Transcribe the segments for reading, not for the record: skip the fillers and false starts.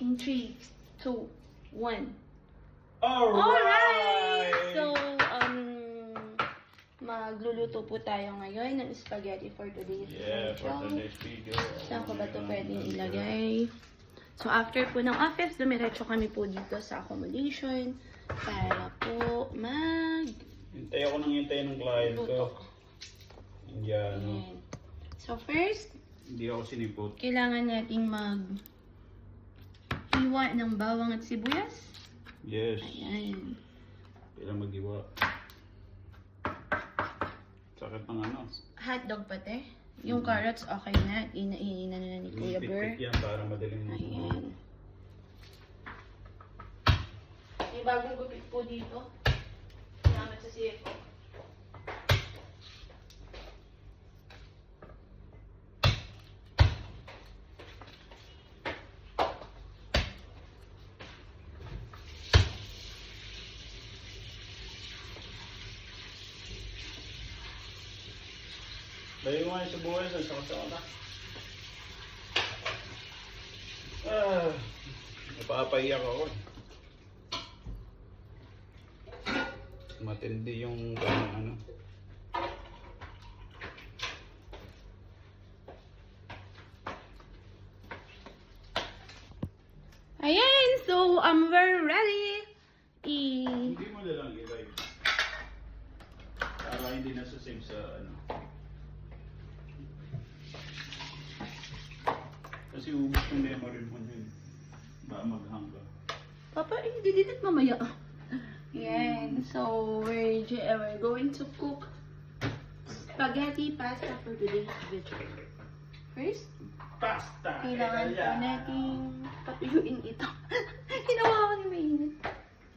In 3, 2, 1. Alright! So, magluluto po tayo ngayon ng spaghetti for today's Yeah, video. for today's video. Saan ko ba ito pwedeng ilagay? So, after po ng office, dumiretso kami po dito sa accommodation para po Hintay ako ng hintay ng client ko. luto. Indiano. Ayan. So, first, Hindi ako sinipot. kailangan nating hiwa ng bawang at sibuyas. Yes. Ayan. Kailangan mag-iwa. Sakit ng ano. Hotdog pati. Yung carrots, okay na. Inainan na ni Kuya Ber. Pit-pit yan para madaling Ayan. May bagong gupit po dito. Salamat sa CFO. Layo nga yung sibuyas sa sakasaka. Napapaiyak ako. Matindi yung ano. Ayan! So, we're ready! Hindi mo na lang ilay. Para hindi nasasave sa ano. Kasi ubus yung memory mo dun. Baka maghangga. Papa, i-delete mamaya. Ayan. So, we're going to cook spaghetti pasta for today's video. First, Pasta! kailangan po nating patuyuin ito. Ginawa ko ni mainit.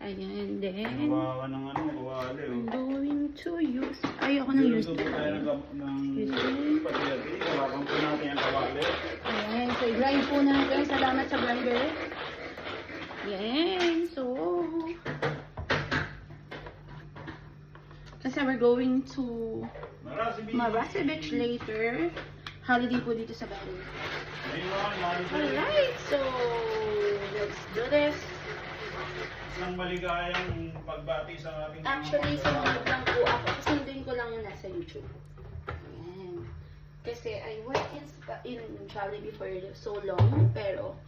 Ayan, then, Gawa ka ng ano, kawali I'm oh. going to use, ayoko nang use Niluluto tayo ng spaghetti. Hawakan po natin ang kawali. Ayan, so i-grind po natin. Salamat sa grinder. Ayan, so, kasi we're going to Marasi Beach later. Holiday po dito sa Bali. Alright, so, let's do this. Isang maligayang pagbati sa ating Actually, sumunod lang po ako. Sunduin ko lang yung nasa YouTube. Ayan. Kasi I work in Jollibee for so long, pero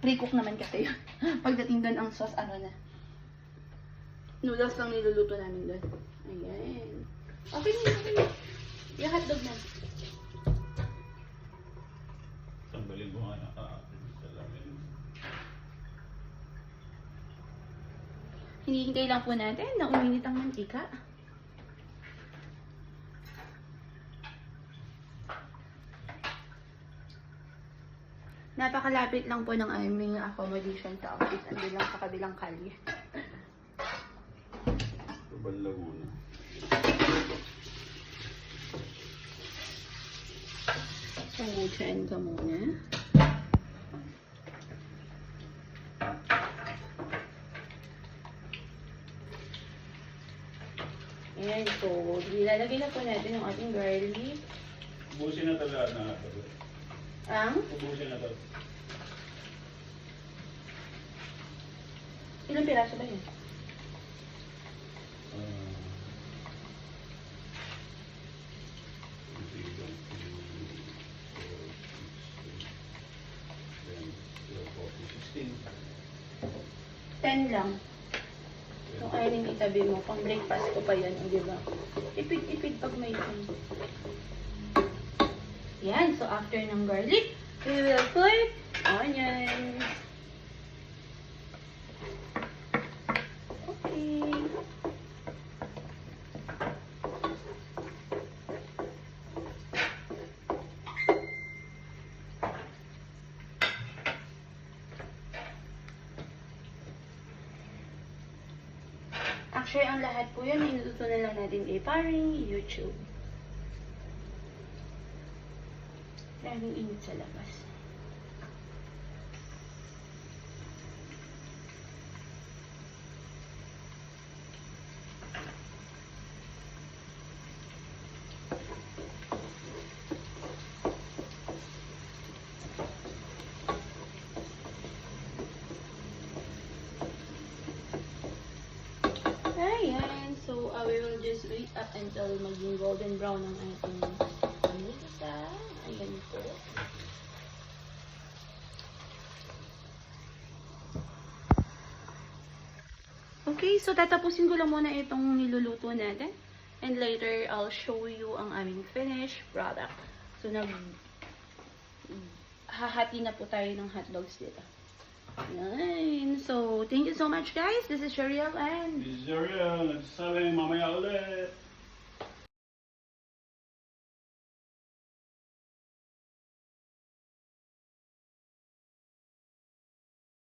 pre-cook naman kasi yun. Pagdating doon ang sauce, ano na. Noodles lang niluluto namin doon. Ayan. Okay na, okay na. Yung hotdog na. Tanggalin mo nga salamin. Hinihintay lang po natin na uminit ang mantika. Napakalapit lang po ng aming accommodation sa office. Andun lang sa kabilang kalye. Tubal Laguna. Pangutsain ka muna. Ayan, so ilalagay na po natin yung ating garlic. Ubusin na talaga na ito. Ang? Ubusin na ito. Ilang piraso ba yun? Ten lang. Yung aning itabi mo, pang breakfast ko pa yan, di ba? Ipid-ipid pag may Yan, so after ng garlic, we will put onion. Okay. Actually, ang lahat po yun, inututo na lang natin kay paring YouTube. Laging init sa labas. wait up until maging golden brown ang ating pamilya. Ayan po. Okay, so tatapusin ko lang muna itong niluluto natin. And later, I'll show you ang aming finished product. So, hahati na po tayo ng hotdogs dito. Yan. So, thank you so much guys. This is Shariel and This is Ariel. Nagsasabi mamaya ulit.